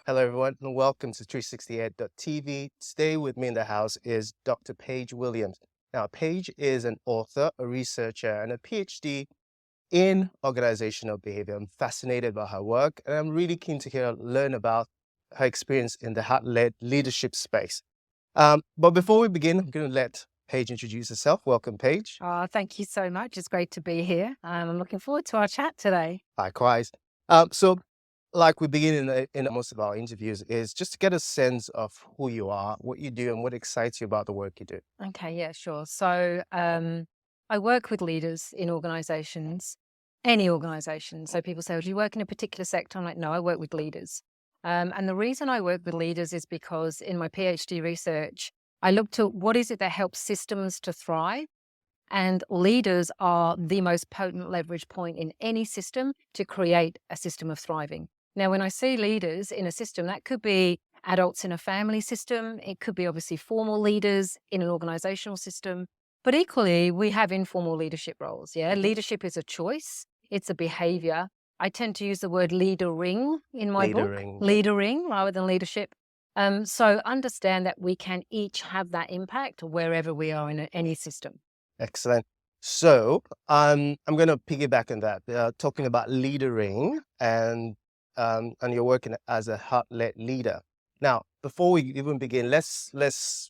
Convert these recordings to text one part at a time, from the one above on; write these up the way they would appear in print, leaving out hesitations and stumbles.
Hello, everyone, and welcome to 360ed.tv. Today with me in the house is Dr. Paige Williams. Now, Paige is an author, a researcher, and a PhD in organizational behavior. I'm fascinated by her work, and I'm really keen to learn about her experience in the heart-led leadership space. But before we begin, I'm going to let Paige introduce herself. Welcome, Paige. Thank you so much. It's great to be here. I'm looking forward to our chat today. Likewise. So, like we begin in most of our interviews, is just to get a sense of who you are, what you do, and what excites you about the work you do. Okay, yeah, sure. So I work with leaders in organizations, any organization. So people say, "Oh, do you work in a particular sector?" I'm like, no, I work with leaders. And the reason I work with leaders is because in my PhD research, I looked at what is it that helps systems to thrive. And leaders are the most potent leverage point in any system to create a system of thriving. Now, when I see leaders in a system, that could be adults in a family system, it could be obviously formal leaders in an organizational system, but equally, we have informal leadership roles. Yeah, Mhm. leadership is a choice, it's a behavior. I tend to use the word leadering in my book, Leadering. Yeah. leadering rather than leadership. So understand that we can each have that impact wherever we are in any system. Excellent. So, I'm going to piggyback on that, talking about leadering and you're working as a heart-led leader. Now, before we even begin, let's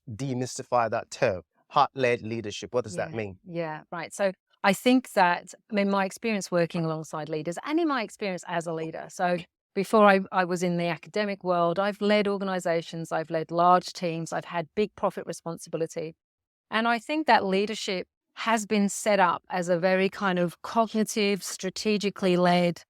demystify that term, heart-led leadership. What does that Yeah, mean? yeah, right. So I think that, I mean, my experience working alongside leaders and in my experience as a leader. So before I was in the academic world, I've led organizations, I've led large teams, I've had big profit responsibility. And I think that leadership has been set up as a very kind of cognitive, strategically led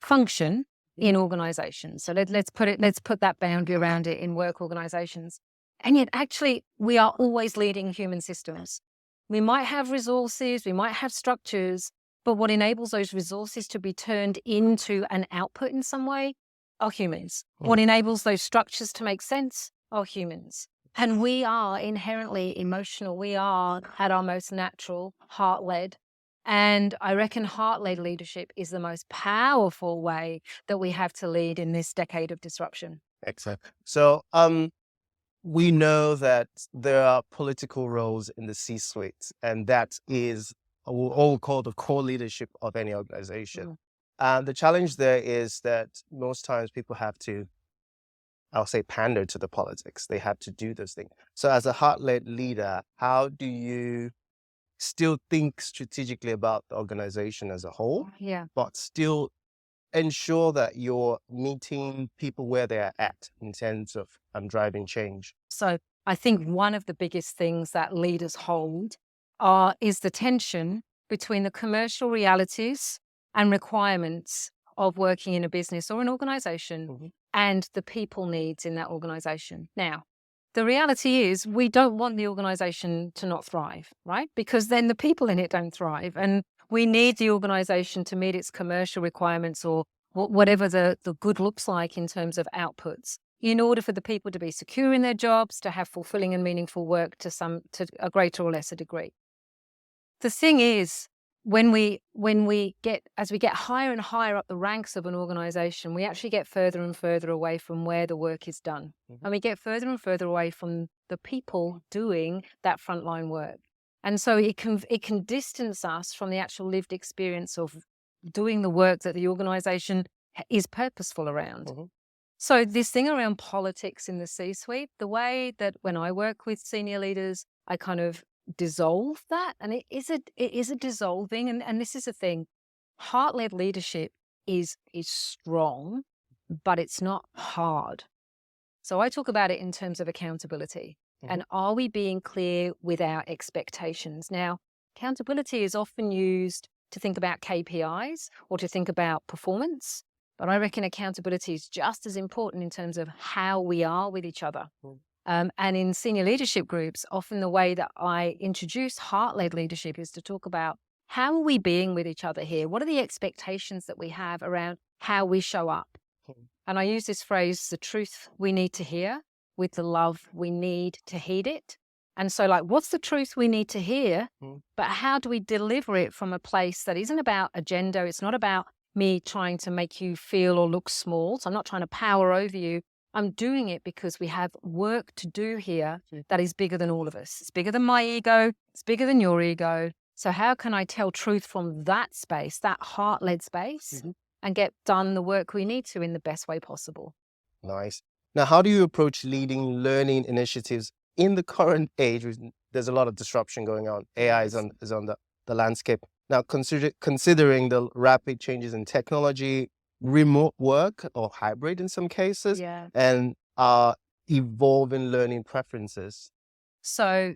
function in organizations. So let's put that boundary around it in work organizations. And yet actually we are always leading human systems. We might have resources, we might have structures, but what enables those resources to be turned into an output in some way are humans. Mm. What enables those structures to make sense are humans. And we are inherently emotional. We are at our most natural, heart led. And I reckon heart led leadership is the most powerful way that we have to lead in this decade of disruption. Excellent. So, we know that there are political roles in the C-suite, and that is all called the core leadership of any organization. Mm. And the challenge there is that most times people have to, I'll say, pander to the politics. They have to do those things. So, as a heart-led leader, how do you still think strategically about the organization as a whole, Yeah. but still ensure that you're meeting people where they are at in terms of driving change? So I think one of the biggest things that leaders hold is the tension between the commercial realities and requirements of working in a business or an organization Mhm. and the people needs in that organization. Now, the reality is we don't want the organization to not thrive, right? Because then the people in it don't thrive. And we need the organization to meet its commercial requirements or whatever the good looks like in terms of outputs in order for the people to be secure in their jobs, to have fulfilling and meaningful work to a greater or lesser degree. The thing is, when we get as we get higher and higher up the ranks of an organization, we actually get further and further away from where the work is done. Mhm. And we get further and further away from the people doing that frontline work. And so it can distance us from the actual lived experience of doing the work that the organization is purposeful around. Mhm. So this thing around politics in the C-suite, the way that when I work with senior leaders, I kind of dissolve that. And it is a dissolving. And this is the thing. Heart-led leadership is strong, but it's not hard. So I talk about it in terms of accountability. Mhm. And are we being clear with our expectations? Now, accountability is often used to think about KPIs or to think about performance. But I reckon accountability is just as important in terms of how we are with each other. Mm. And in senior leadership groups, often the way that I introduce heart led leadership is to talk about how are we being with each other here? What are the expectations that we have around how we show up? Mm. And I use this phrase, the truth we need to hear with the love we need to heed it. And so, like, what's the truth we need to hear? Mm. But how do we deliver it from a place that isn't about agenda? It's not about me trying to make you feel or look small. So I'm not trying to power over you. I'm doing it because we have work to do here that is bigger than all of us. It's bigger than my ego. It's bigger than your ego. So how can I tell truth from that space, that heart-led space, and get done the work we need to in the best way possible? Nice. Now, how do you approach leading learning initiatives in the current age? There's a lot of disruption going on. AI is on the landscape. Now, considering the rapid changes in technology, remote work or hybrid in some cases, Yeah. and evolving learning preferences. So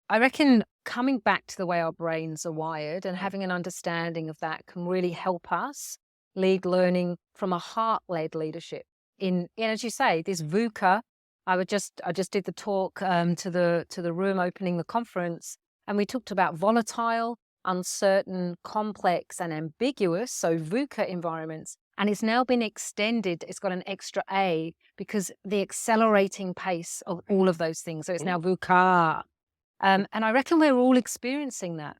I reckon coming back to the way our brains are wired and having an understanding of that can really help us lead learning from a heart-led leadership. In as you say, this VUCA, I just did the talk to the room opening the conference, and we talked about volatile, uncertain, complex, and ambiguous, so VUCA environments. And it's now been extended. It's got an extra A because the accelerating pace of all of those things. So it's now VUCA. And I reckon we're all experiencing that.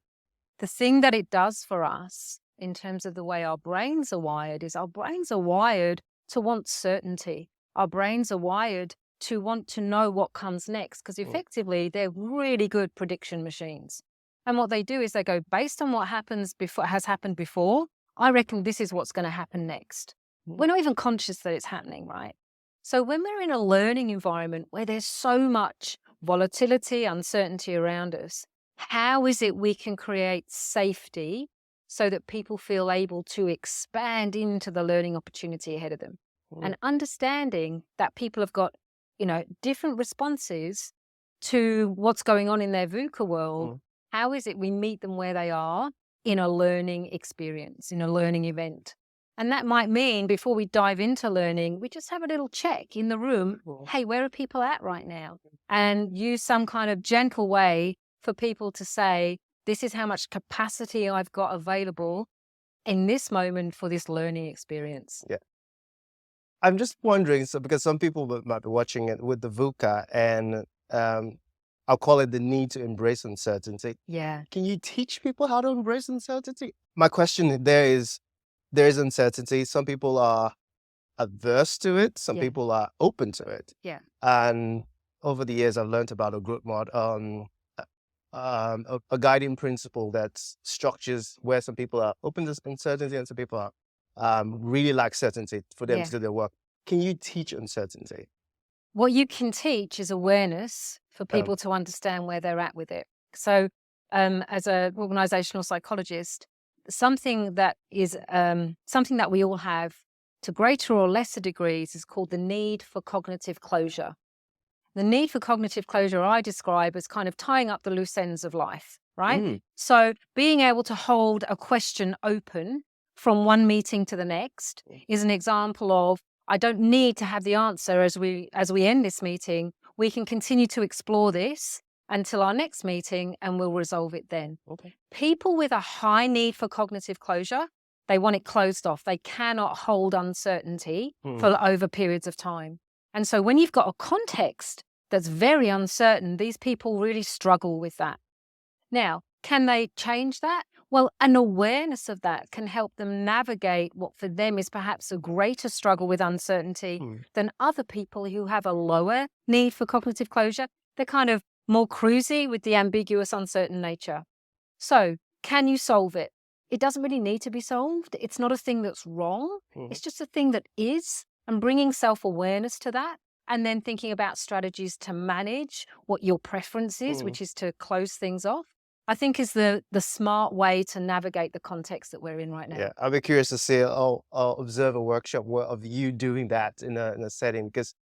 The thing that it does for us in terms of the way our brains are wired is our brains are wired to want certainty. Our brains are wired to want to know what comes next because effectively they're really good prediction machines. And what they do is they go based on what has happened before. I reckon this is what's going to happen next. We're not even conscious that it's happening, right? So when we're in a learning environment where there's so much volatility, uncertainty around us, how is it we can create safety so that people feel able to expand into the learning opportunity ahead of them? And understanding that people have got, different responses to what's going on in their VUCA world. How is it we meet them where they are in a learning experience, in a learning event? And that might mean before we dive into learning, we just have a little check in the room. Hey, where are people at right now? And use some kind of gentle way for people to say, this is how much capacity I've got available in this moment for this learning experience. Yeah. I'm just wondering, so because some people might be watching it with the VUCA and I'll call it the need to embrace uncertainty. Yeah. Can you teach people how to embrace uncertainty? My question there is uncertainty. Some people are averse to it. Some people are open to it. Yeah. And over the years, I've learned about a group mod, a guiding principle that structures where some people are open to uncertainty and some people are really like certainty for them to do their work. Can you teach uncertainty? What you can teach is awareness for people to understand where they're at with it. So as an organizational psychologist, something that is something that we all have to greater or lesser degrees is called the need for cognitive closure. The need for cognitive closure I describe as kind of tying up the loose ends of life, right? So being able to hold a question open from one meeting to the next is an example of, I don't need to have the answer as we end this meeting. We can continue to explore this until our next meeting and we'll resolve it then. People with a high need for cognitive closure, they want it closed off. They cannot hold uncertainty for over periods of time. And so when you've got a context that's very uncertain, these people really struggle with that. Now, can they change that? Well, an awareness of that can help them navigate what for them is perhaps a greater struggle with uncertainty than other people who have a lower need for cognitive closure. They're kind of more cruisy with the ambiguous, uncertain nature. So, can you solve it? It doesn't really need to be solved. It's not a thing that's wrong. It's just a thing that is, and bringing self-awareness to that, and then thinking about strategies to manage what your preference is, which is to close things off, I think is the smart way to navigate the context that we're in right now. Yeah, I'll be curious to see. I'll observe a workshop of you doing that in a setting, because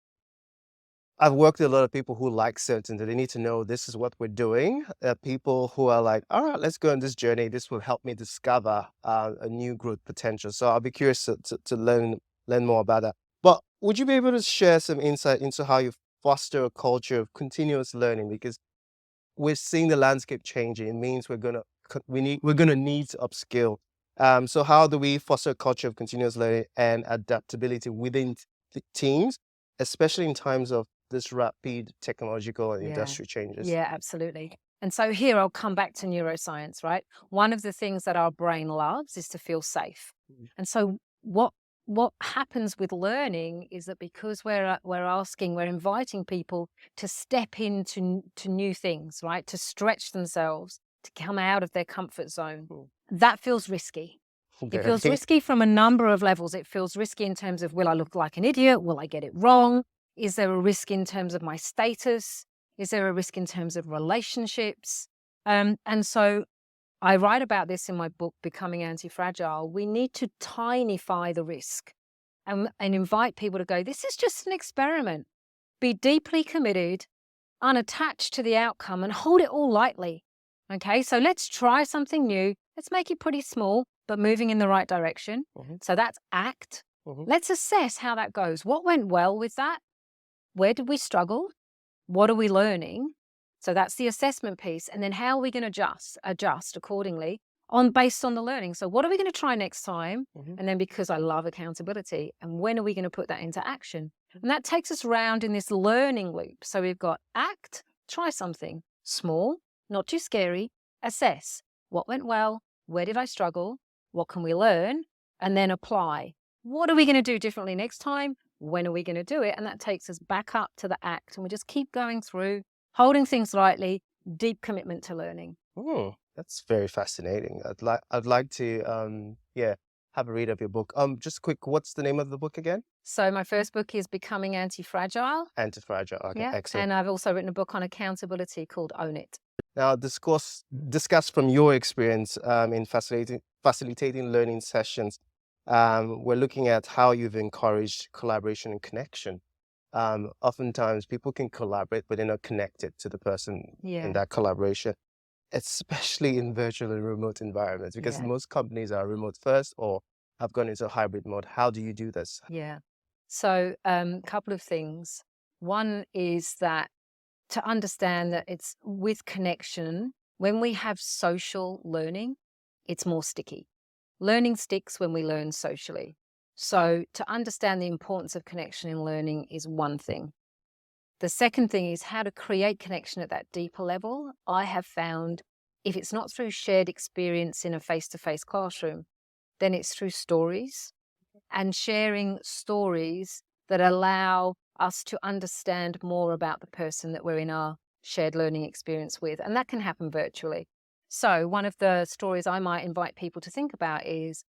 I've worked with a lot of people who like certainty. They need to know this is what we're doing. People who are like, all right, let's go on this journey. This will help me discover a new growth potential. So I'll be curious to learn more about that. But would you be able to share some insight into how you foster a culture of continuous learning? Because we're seeing the landscape changing. It means we're gonna need to upskill. So how do we foster a culture of continuous learning and adaptability within teams, especially in times of this rapid technological and Yeah. industry changes? Yeah, absolutely. And so here I'll come back to neuroscience, right? One of the things that our brain loves is to feel safe. Mm. And so what happens with learning is that because we're inviting people to step into to new things, right? To stretch themselves, to come out of their comfort zone. Mm. That feels risky. It feels Very. risky from a number of levels. It feels risky in terms of, will I look like an idiot? Will I get it wrong? Is there a risk in terms of my status? Is there a risk in terms of relationships? And so I write about this in my book, Becoming Anti-Fragile. We need to tinify the risk and invite people to go, this is just an experiment. Be deeply committed, unattached to the outcome, and hold it all lightly. Okay, so let's try something new. Let's make it pretty small, but moving in the right direction. Mhm. So that's ACT. Mhm. Let's assess how that goes. What went well with that? Where did we struggle? What are we learning? So that's the assessment piece. And then how are we going to adjust accordingly based on the learning? So what are we going to try next time? Mhm. And then, because I love accountability, and when are we going to put that into action? And that takes us round in this learning loop. So we've got ACT, try something small, not too scary, assess what went well, where did I struggle, what can we learn, and then apply. What are we going to do differently next time? When are we going to do it? And that takes us back up to the ACT, and we just keep going through, holding things lightly, deep commitment to learning. That's very fascinating. I'd like to have a read of your book. Just quick, what's the name of the book again? So my first book is Becoming Anti-Fragile. Anti-Fragile. Okay, Yeah. excellent. And I've also written a book on accountability called Own It. Now, discuss from your experience in facilitating learning sessions. We're looking at how you've encouraged collaboration and connection. Oftentimes, people can collaborate, but they're not connected to the person Yeah. in that collaboration, especially in virtual and remote environments, because Yeah. most companies are remote first or have gone into hybrid mode. How do you do this? Yeah. So a couple of things. One is that to understand that it's with connection, when we have social learning, it's more sticky. Learning sticks when we learn socially. So to understand the importance of connection in learning is one thing. The second thing is how to create connection at that deeper level. I have found if it's not through shared experience in a face-to-face classroom, then it's through stories, and sharing stories that allow us to understand more about the person that we're in our shared learning experience with. And that can happen virtually. So one of the stories I might invite people to think about is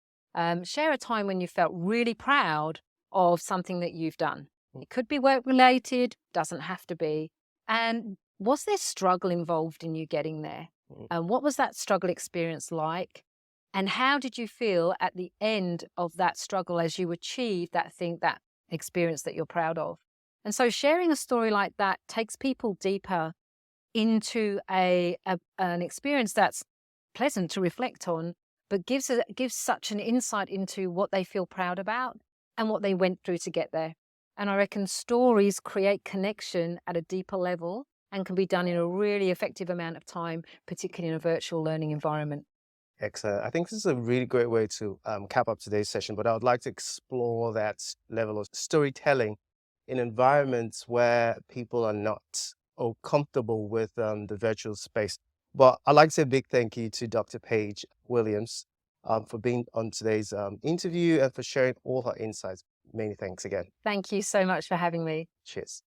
share a time when you felt really proud of something that you've done. It could be work related, doesn't have to be. And was there struggle involved in you getting there? And what was that struggle experience like? And how did you feel at the end of that struggle as you achieved that thing, that experience that you're proud of? And so sharing a story like that takes people deeper into an experience that's pleasant to reflect on, but gives such an insight into what they feel proud about and what they went through to get there. And I reckon stories create connection at a deeper level and can be done in a really effective amount of time, particularly in a virtual learning environment. Excellent. I think this is a really great way to cap up today's session, but I would like to explore that level of storytelling in environments where people are not comfortable with the virtual space. But I'd like to say a big thank you to Dr. Paige Williams for being on today's interview and for sharing all her insights. Many thanks again. Thank you so much for having me. Cheers.